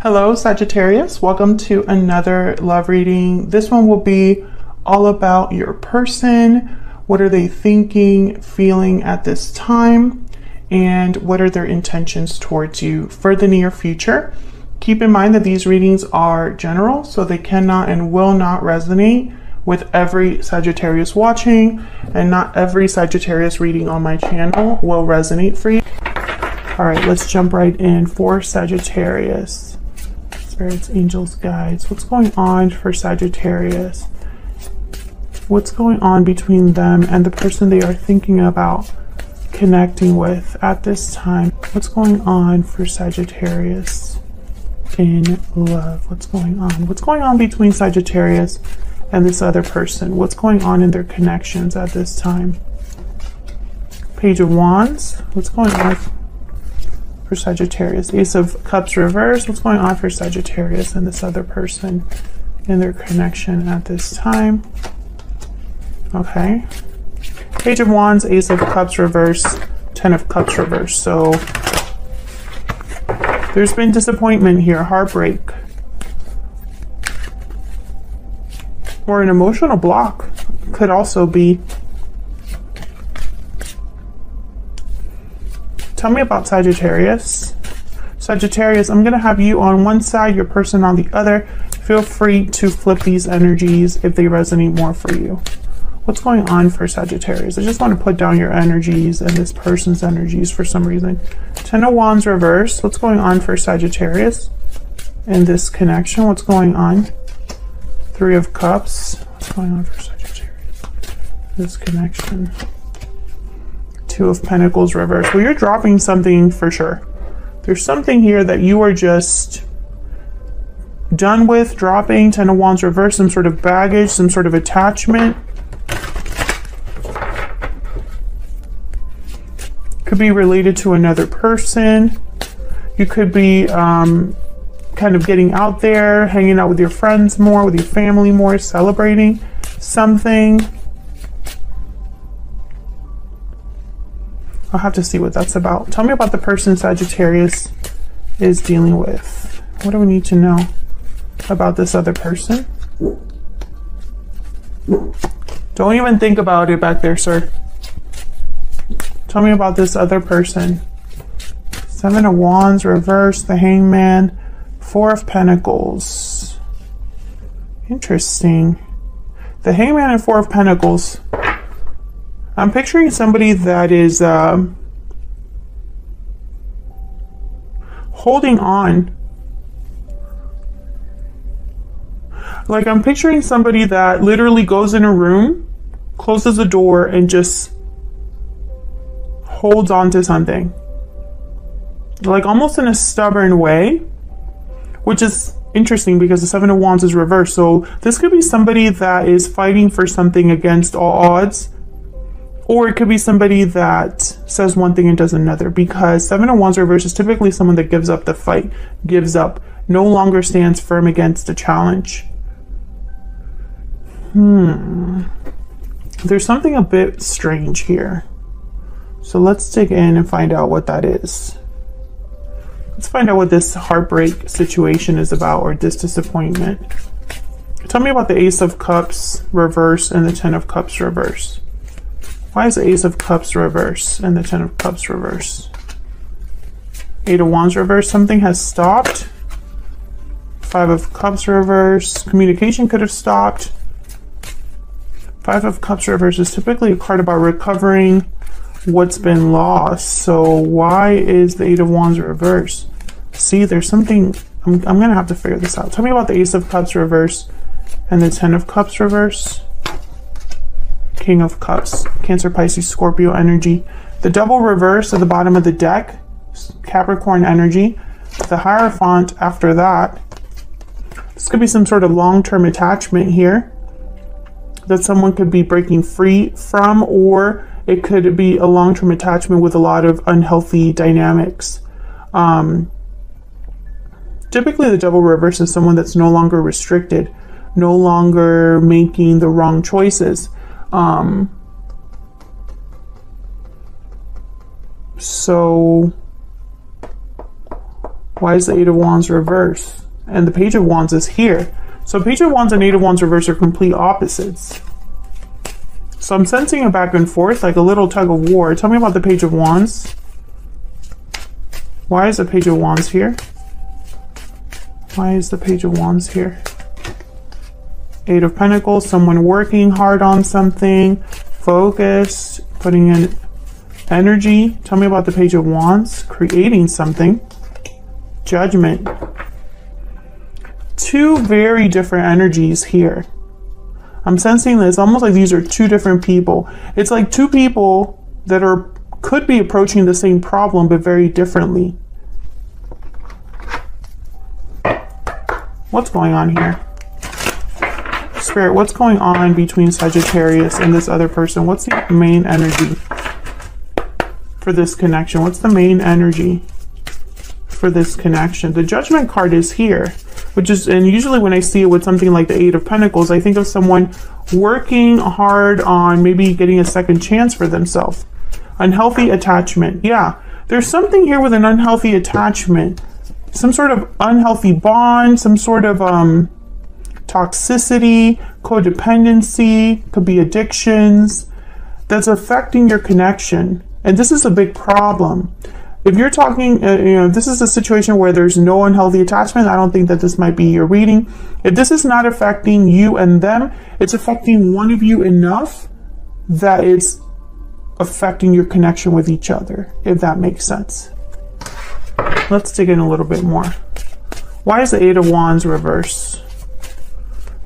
Hello Sagittarius, welcome to another love reading. This one will be all about your person. What are they thinking, feeling at this time, and what are their intentions towards you for the near future? Keep in mind that these readings are general, so they cannot and will not resonate with every Sagittarius watching, and not every Sagittarius reading on my channel will resonate for you. All right, let's jump right in for Sagittarius. Spirits, angels, guides. What's going on for Sagittarius? What's going on between them and the person they are thinking about connecting with at this time? What's going on for Sagittarius in love? What's going on? What's going on between Sagittarius and this other person? What's going on in their connections at this time? Page of Wands. What's going on for Sagittarius? Ace of Cups reverse. What's going on for Sagittarius and this other person in their connection at this time? Okay. Page of Wands, Ace of Cups reverse, 10 of Cups reverse. So there's been disappointment here, heartbreak, or an emotional block could also be. Tell me about Sagittarius. Sagittarius, I'm going to have you on one side, your person on the other. Feel free to flip these energies if they resonate more for you. What's going on for Sagittarius? I just want to put down your energies and this person's energies for some reason. 10 of Wands reverse. What's going on for Sagittarius in this connection? What's going on? 3 of Cups. What's going on for Sagittarius? This connection. 2 of Pentacles reverse. Well, you're dropping something for sure. There's something here that you are just done with dropping. 10 of Wands reverse, some sort of baggage, some sort of attachment. Could be related to another person. You could be kind of getting out there, hanging out with your friends more, with your family more, celebrating something. I'll have to see what that's about. Tell me about the person Sagittarius is dealing with. What do we need to know about this other person? Don't even think about it back there, sir. Tell me about this other person. 7 of Wands, reverse, the Hangman, 4 of Pentacles. Interesting. The Hangman and 4 of Pentacles. I'm picturing somebody that is holding on. Like, I'm picturing somebody that literally goes in a room, closes the door, and just holds on to something. Like, almost in a stubborn way, which is interesting because the 7 of Wands is reversed. So this could be somebody that is fighting for something against all odds. Or it could be somebody that says one thing and does another, because 7 of Wands reverse is typically someone that gives up the fight, gives up, no longer stands firm against a challenge. There's something a bit strange here. So let's dig in and find out what that is. Let's find out what this heartbreak situation is about, or this disappointment. Tell me about the Ace of Cups reverse and the 10 of Cups reverse. Why is the Ace of Cups reverse and the 10 of Cups reverse? 8 of Wands reverse, something has stopped. 5 of Cups reverse, communication could have stopped. 5 of Cups reverse is typically a card about recovering what's been lost. So why is the 8 of Wands reverse? See, there's something, I'm gonna have to figure this out. Tell me about the Ace of Cups reverse and the 10 of Cups reverse. King of Cups, Cancer, Pisces, Scorpio energy. The Devil reverse at the bottom of the deck, Capricorn energy. The Hierophant after that. This could be some sort of long-term attachment here that someone could be breaking free from, or it could be a long-term attachment with a lot of unhealthy dynamics. Typically the Devil reverse is someone that's no longer restricted, no longer making the wrong choices. So Why is the Eight of Wands reverse? And the Page of Wands is here. So Page of Wands and Eight of Wands reverse are complete opposites. So I'm sensing a back and forth, like a little tug of war. Tell me about the Page of Wands. Why is the Page of Wands here? Why is the Page of Wands here? Eight of Pentacles, someone working hard on something, focused, putting in energy. Tell me about the Page of Wands, creating something. Judgment. Two very different energies here. I'm sensing that it's almost like these are two different people. It's like two people that could be approaching the same problem but very differently. What's going on here? Spirit, what's going on between Sagittarius and this other person? What's the main energy for this connection? What's the main energy for this connection? The Judgment card is here, which is, and usually when I see it with something like the Eight of Pentacles, I think of someone working hard on maybe getting a second chance for themselves. Unhealthy attachment. Yeah, there's something here with an unhealthy attachment. Some sort of unhealthy bond, some sort of toxicity, codependency, could be addictions that's affecting your connection. And this is a big problem. If you're talking, this is a situation where there's no unhealthy attachment, I don't think that this might be your reading. If this is not affecting you and them, it's affecting one of you enough that it's affecting your connection with each other, if that makes sense. Let's dig in a little bit more. Why is the Eight of Wands reverse?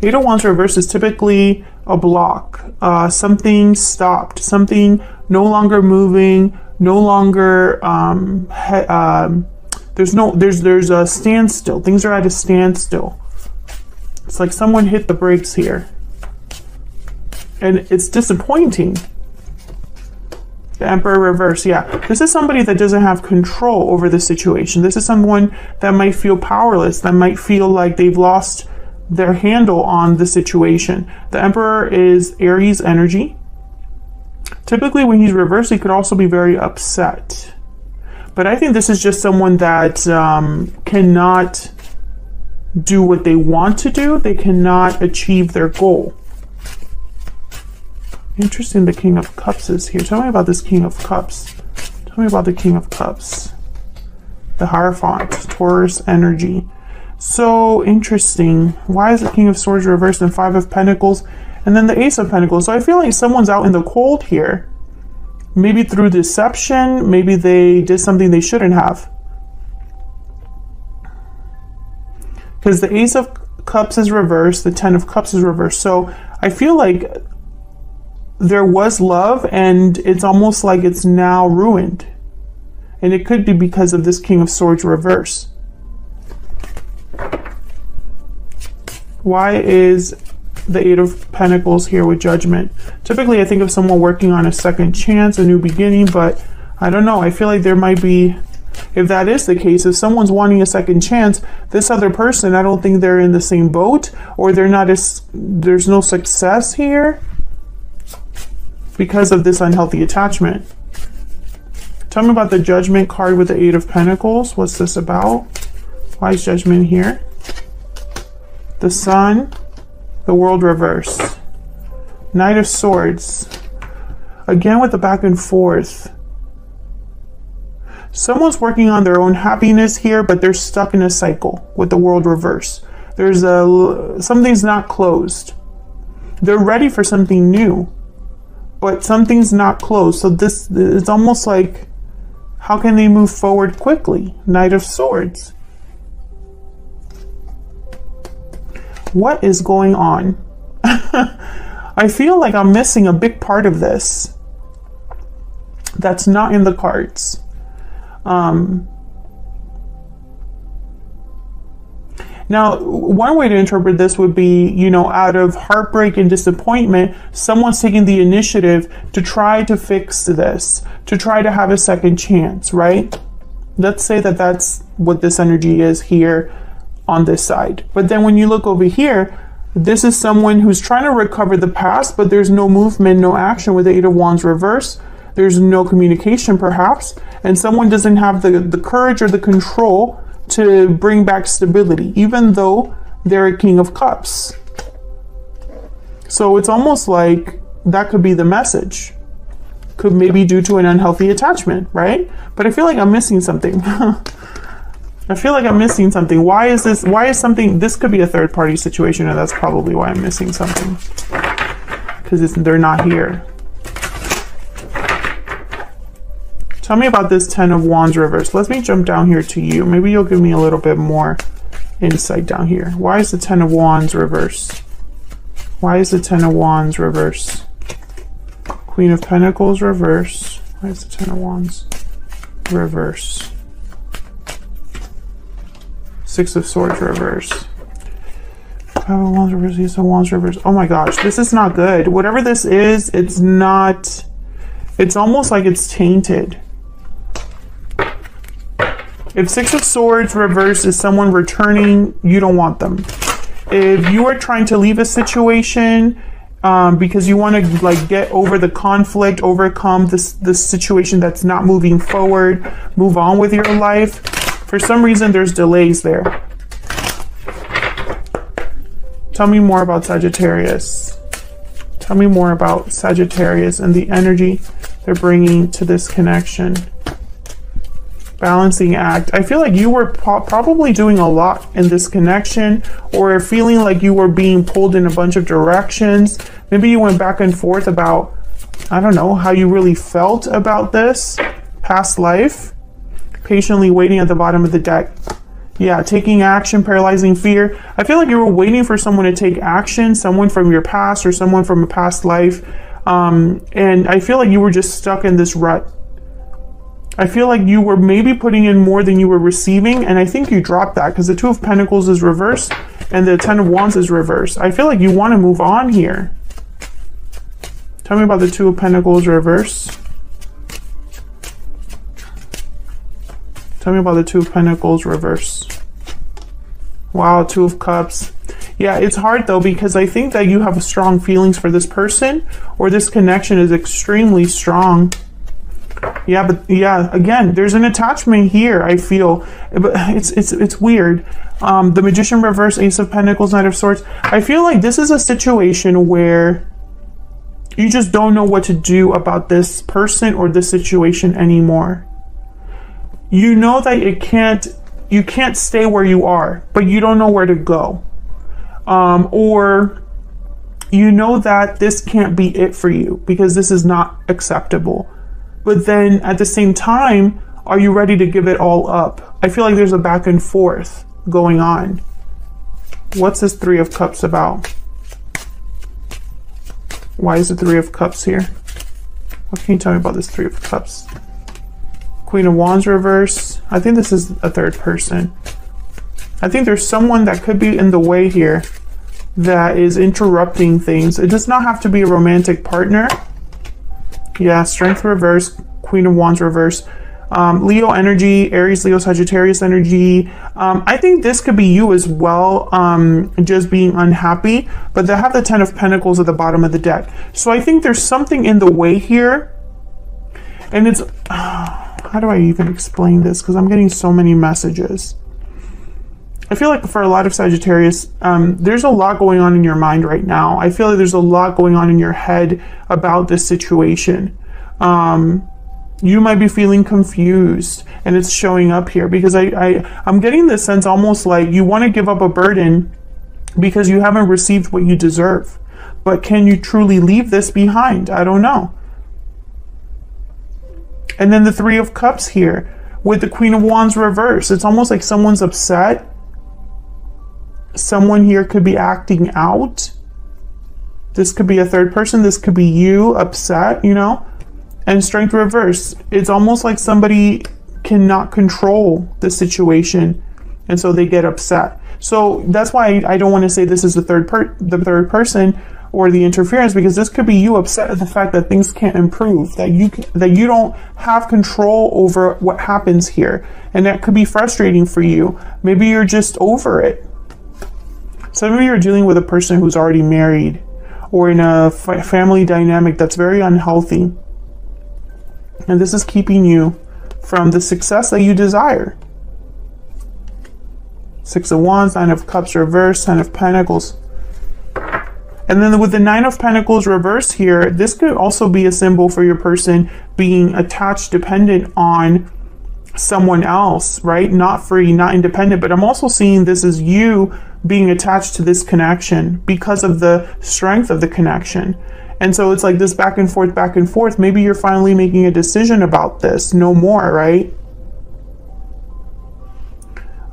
Eight of Wands reverse is typically a block. Something stopped, something no longer moving, no longer, there's a standstill. Things are at a standstill. It's like someone hit the brakes here. And it's disappointing. The Emperor reverse, yeah. This is somebody that doesn't have control over the situation. This is someone that might feel powerless, that might feel like they've lost their handle on the situation. The Emperor is Aries energy. Typically when he's reversed, he could also be very upset. But I think this is just someone that cannot do what they want to do. They cannot achieve their goal. Interesting, the King of Cups is here. Tell me about this King of Cups. Tell me about the King of Cups. The Hierophant, Taurus energy. So interesting. Why is the King of Swords reversed and Five of Pentacles? And then the Ace of Pentacles. So I feel like someone's out in the cold here. Maybe through deception. Maybe they did something they shouldn't have. Because the Ace of Cups is reversed. The Ten of Cups is reversed. So I feel like there was love and it's almost like it's now ruined. And it could be because of this King of Swords reverse. Why is the Eight of Pentacles here with Judgment? Typically I think of someone working on a second chance, a new beginning, but I don't know. I feel like there might be, if that is the case, if someone's wanting a second chance, this other person, I don't think they're in the same boat, or they're not as, there's no success here because of this unhealthy attachment. Tell me about the Judgment card with the Eight of Pentacles. What's this about? Why is Judgment here? The Sun, the World reverse. Knight of Swords. Again with the back and forth. Someone's working on their own happiness here, but they're stuck in a cycle with the World reverse. There's something's not closed. They're ready for something new, but something's not closed. So this is almost like, how can they move forward quickly? Knight of Swords. What is going on? I feel like I'm missing a big part of this that's not in the cards. Now, one way to interpret this would be, you know, out of heartbreak and disappointment, someone's taking the initiative to try to fix this, to try to have a second chance, right? Let's say that that's what this energy is here on this side. But then when you look over here, this is someone who's trying to recover the past, but there's no movement, no action with the Eight of Wands reverse. There's no communication perhaps, and someone doesn't have the courage or the control to bring back stability, even though they're a King of Cups. So it's almost like that could be the message. Could maybe due to an unhealthy attachment, right? But I feel like I'm missing something. I feel like I'm missing something. Why is something, this could be a third party situation, and that's probably why I'm missing something. Because they're not here. Tell me about this Ten of Wands reverse. Let me jump down here to you. Maybe you'll give me a little bit more insight down here. Why is the Ten of Wands reverse? Why is the Ten of Wands reverse? Queen of Pentacles reverse. Why is the Ten of Wands reverse? Six of Swords reverse. Five of Wands reverse. Ace of Wands reverse. Oh my gosh, this is not good. Whatever this is, it's not. It's almost like it's tainted. If Six of Swords reverse is someone returning, you don't want them. If you are trying to leave a situation because you want to like get over the conflict, overcome this situation that's not moving forward, move on with your life, for some reason there's delays there. Tell me more about Sagittarius. Tell me more about Sagittarius and the energy they're bringing to this connection. Balancing act. I feel like you were probably doing a lot in this connection, or feeling like you were being pulled in a bunch of directions. Maybe you went back and forth about, I don't know, how you really felt about this past life. Patiently waiting at the bottom of the deck. Yeah, taking action, paralyzing fear. I feel like you were waiting for someone to take action, someone from your past or someone from a past life. And I feel like you were just stuck in this rut. I feel like you were maybe putting in more than you were receiving, and I think you dropped that because the Two of Pentacles is reversed and the Ten of Wands is reversed. I feel like you want to move on here. Tell me about the Two of Pentacles reverse. Tell me about the Two of Pentacles reverse. Wow, Two of Cups. Yeah, it's hard though, because I think that you have strong feelings for this person, or this connection is extremely strong. Yeah, but yeah, again, there's an attachment here, I feel. But it's weird. The Magician reverse, Ace of Pentacles, Knight of Swords. I feel like this is a situation where you just don't know what to do about this person or this situation anymore. You know that you can't stay where you are, but you don't know where to go. Or you know that this can't be it for you because this is not acceptable. But then at the same time, are you ready to give it all up? I feel like there's a back and forth going on. What's this Three of Cups about? Why is the Three of Cups here? What can you tell me about this Three of Cups? Queen of Wands reverse. I think this is a third person. I think there's someone that could be in the way here that is interrupting things. It does not have to be a romantic partner. Yeah, Strength reverse, Queen of Wands reverse. Leo energy, Aries, Leo, Sagittarius energy. I think this could be you as well, just being unhappy. But they have the Ten of Pentacles at the bottom of the deck. So I think there's something in the way here. And it's... how do I even explain this? Because I'm getting so many messages. I feel like for a lot of Sagittarius, there's a lot going on in your mind right now. I feel like there's a lot going on in your head about this situation. You might be feeling confused, and it's showing up here because I'm getting this sense almost like you want to give up a burden because you haven't received what you deserve. But can you truly leave this behind? I don't know. And then the Three of Cups here with the Queen of Wands reverse. It's almost like someone's upset. Someone here could be acting out. This could be a third person. This could be you upset, you know. And Strength reverse. It's almost like somebody cannot control the situation, and so they get upset. So that's why I don't want to say this is the third person or the interference, because this could be you upset at the fact that things can't improve, that you don't have control over what happens here, and that could be frustrating for you. Maybe you're just over it. Some of you are dealing with a person who's already married or in a family dynamic that's very unhealthy. And this is keeping you from the success that you desire. Six of Wands, Nine of Cups reverse, Ten of Pentacles. And then with the Nine of Pentacles reverse here, this could also be a symbol for your person being attached, dependent on someone else, right? Not free, not independent. But I'm also seeing this as you being attached to this connection because of the strength of the connection. And so it's like this back and forth, back and forth. Maybe you're finally making a decision about this. No more, right?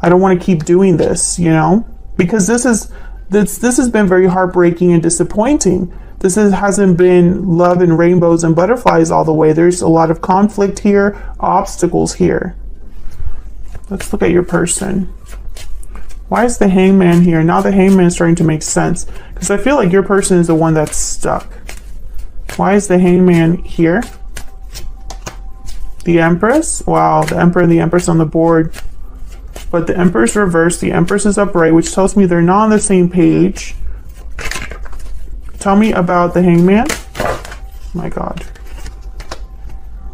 I don't want to keep doing this, you know, because this has been very heartbreaking and disappointing. Hasn't been love and rainbows and butterflies all the way. There's a lot of conflict here, obstacles here. Let's look at your person. Why is the Hangman here? Now the Hangman is starting to make sense, because I feel like your person is the one that's stuck. Why is the Hangman here? The Empress? Wow, the Emperor and the Empress on the board. But the Emperor's reversed, the Empress is upright, which tells me they're not on the same page. Tell me about the Hangman. My God.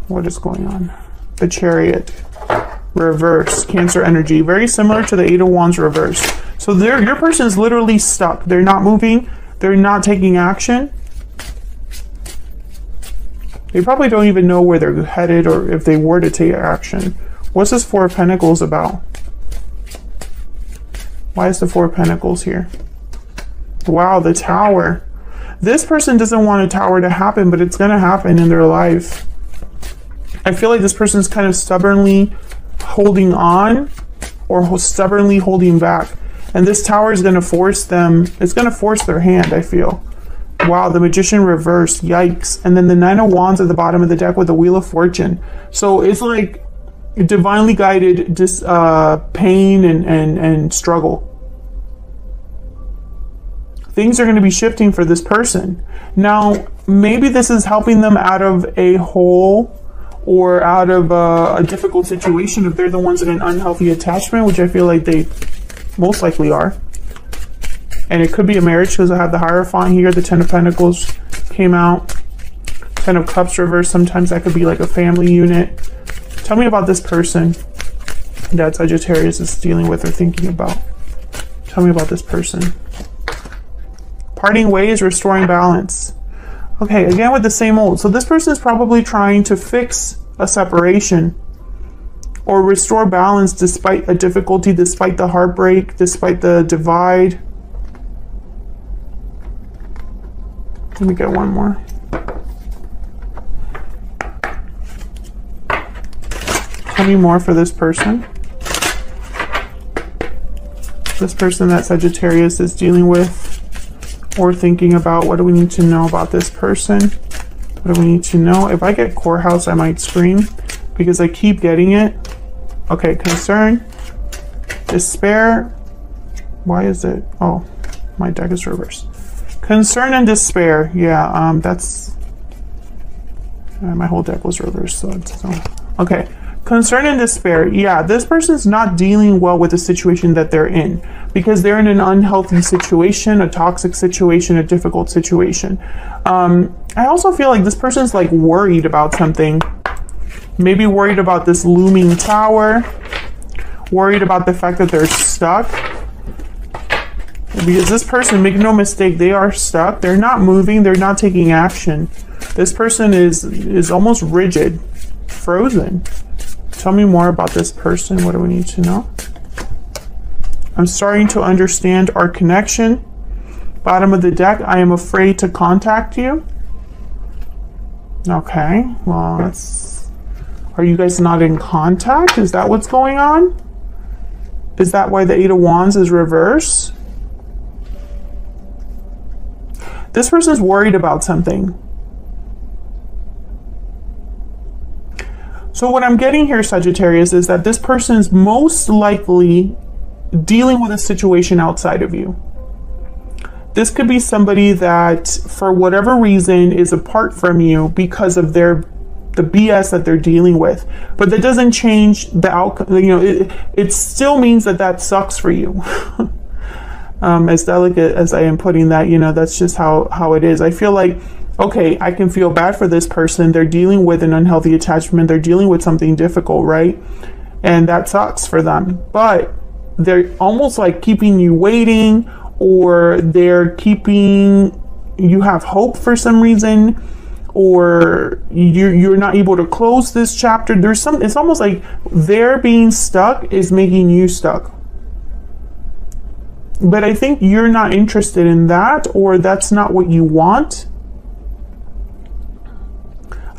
What is going on? The Chariot. Reverse. Cancer energy. Very similar to the Eight of Wands reverse. So your person is literally stuck. They're not moving. They're not taking action. They probably don't even know where they're headed or if they were to take action. What's this Four of Pentacles about? Why is the Four of Pentacles here? Wow, the Tower. This person doesn't want a Tower to happen, but it's going to happen in their life. I feel like this person's kind of stubbornly holding on or stubbornly holding back. And this Tower is going to force them, it's going to force their hand, I feel. Wow, the Magician reversed, yikes. And then the Nine of Wands at the bottom of the deck with the Wheel of Fortune. So it's like divinely guided pain and struggle. Things are going to be shifting for this person. Now, maybe this is helping them out of a hole or out of a difficult situation if they're the ones in an unhealthy attachment, which I feel like they most likely are. And it could be a marriage because I have the Hierophant here. The Ten of Pentacles came out. Ten of Cups reversed. Sometimes that could be like a family unit. Tell me about this person that Sagittarius is dealing with or thinking about. Tell me about this person. Parting ways, restoring balance. Okay, again with the same old. So this person is probably trying to fix a separation or restore balance despite a difficulty, despite the heartbreak, despite the divide. Let me get one more. Tell me more for this person. This person that Sagittarius is dealing with or thinking about. What do we need to know about this person? What do we need to know? If I get Courthouse, I might scream because I keep getting it. Okay, concern, despair. Why is it? Oh, my deck is reversed. Concern and despair. Yeah, that's my whole deck was reversed. So okay. Concern and despair. Yeah, this person's not dealing well with the situation that they're in because they're in an unhealthy situation, a toxic situation, a difficult situation. I also feel like this person's like worried about something. Maybe worried about this looming tower, worried about the fact that they're stuck. Because this person, make no mistake, they are stuck. They're not moving. They're not taking action. This person is almost rigid, frozen. Tell me more about this person. What do we need to know? I'm starting to understand our connection. Bottom of the deck, I am afraid to contact you. Okay, well, are you guys not in contact? Is that what's going on? Is that why the Eight of Wands is reversed? This person's worried about something. So what I'm getting here, Sagittarius, is that this person's most likely dealing with a situation outside of you. This could be somebody that, for whatever reason, is apart from you because of the BS that they're dealing with. But that doesn't change the outcome. You know, it still means that sucks for you. As delicate as I am putting that, you know, that's just how it is. I feel like, okay, I can feel bad for this person. They're dealing with an unhealthy attachment. They're dealing with something difficult, right? And that sucks for them. But they're almost like keeping you waiting, or they're keeping you have hope for some reason, or you're not able to close this chapter. It's almost like their being stuck is making you stuck. But I think you're not interested in that, or that's not what you want.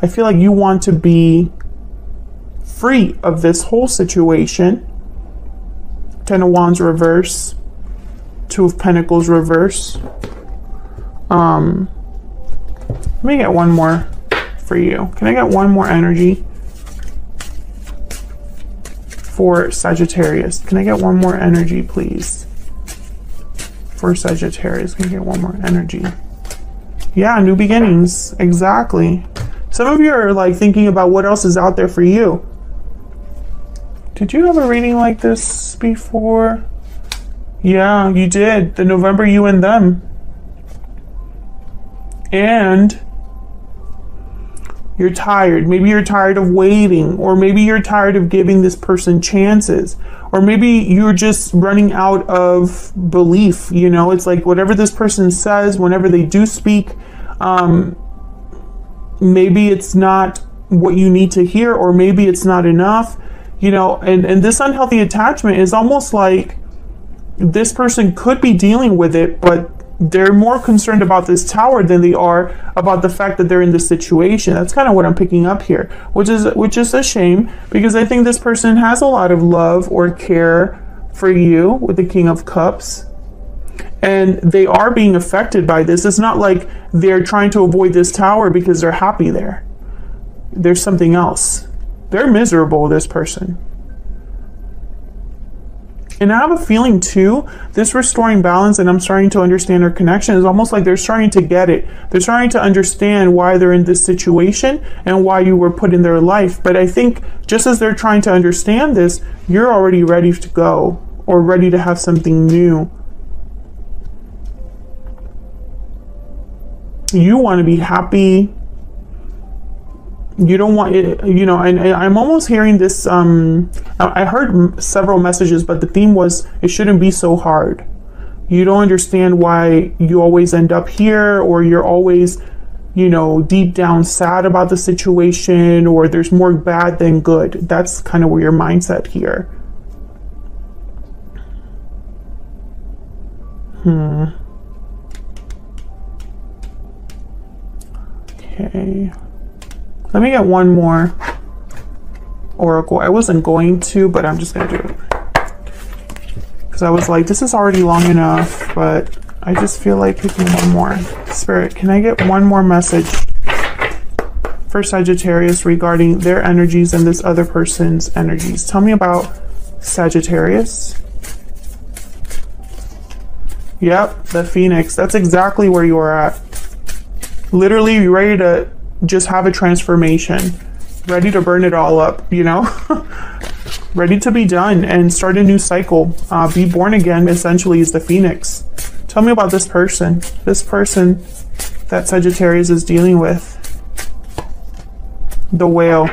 I feel like you want to be free of this whole situation. Ten of Wands reverse, Two of Pentacles reverse. Let me get one more for you. Can I get one more energy for Sagittarius? Can I get one more energy, please? For Sagittarius, can you get one more energy? Yeah, new beginnings. Exactly. Some of you are like thinking about what else is out there for you. Did you have a reading like this before? Yeah, you did. The November You and Them. And you're tired. Maybe you're tired of waiting, or maybe you're tired of giving this person chances, or maybe you're just running out of belief. You know, it's like whatever this person says, whenever they do speak, maybe it's not what you need to hear, or maybe it's not enough, you know, and this unhealthy attachment is almost like this person could be dealing with it, but they're more concerned about this Tower than they are about the fact that they're in this situation. That's kind of what I'm picking up here, which is a shame, because I think this person has a lot of love or care for you with the King of Cups, and they are being affected by this. It's not like they're trying to avoid this Tower because they're happy there. There's something else. They're miserable, this person. And I have a feeling too, this restoring balance, and I'm starting to understand their connection, is almost like they're starting to get it. They're starting to understand why they're in this situation and why you were put in their life. But I think just as they're trying to understand this, you're already ready to go, or ready to have something new. You want to be happy. You don't want it, you know, and I'm almost hearing this, I heard several messages, but the theme was, it shouldn't be so hard. You don't understand why you always end up here, or you're always, you know, deep down sad about the situation, or there's more bad than good. That's kind of where your mindset here. Okay. Let me get one more oracle. I wasn't going to, but I'm just going to do it. Because I was like, this is already long enough, but I just feel like picking one more. Spirit, can I get one more message for Sagittarius regarding their energies and this other person's energies? Tell me about Sagittarius. Yep, the Phoenix. That's exactly where you are at. Literally, you're ready to just have a transformation, ready to burn it all up, you know, ready to be done and start a new cycle. Be born again, essentially, is the Phoenix. Tell me about this person that Sagittarius is dealing with. The Whale.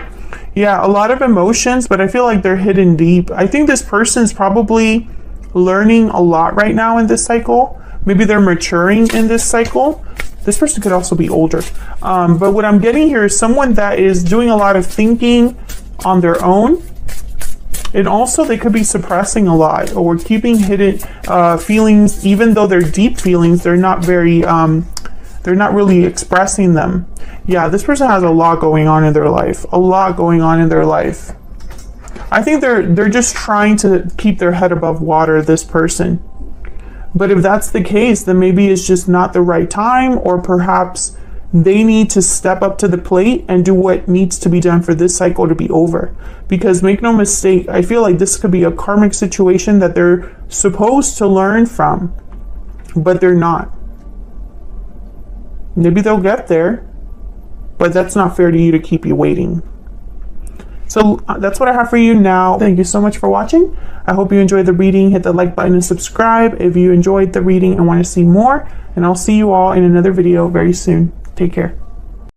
Yeah, a lot of emotions, but I feel like they're hidden deep. I think this person's probably learning a lot right now in this cycle. Maybe they're maturing in this cycle. This person could also be older. But what I'm getting here is someone that is doing a lot of thinking on their own. And also they could be suppressing a lot, or keeping hidden feelings, even though they're deep feelings, they're not very, they're not really expressing them. Yeah, this person has a lot going on in their life. A lot going on in their life. I think they're just trying to keep their head above water, this person. But if that's the case, then maybe it's just not the right time, or perhaps they need to step up to the plate and do what needs to be done for this cycle to be over. Because make no mistake, I feel like this could be a karmic situation that they're supposed to learn from, but they're not. Maybe they'll get there, but that's not fair to you to keep you waiting. So that's what I have for you now. Thank you so much for watching. I hope you enjoyed the reading. Hit the like button and subscribe if you enjoyed the reading and want to see more. And I'll see you all in another video very soon. Take care.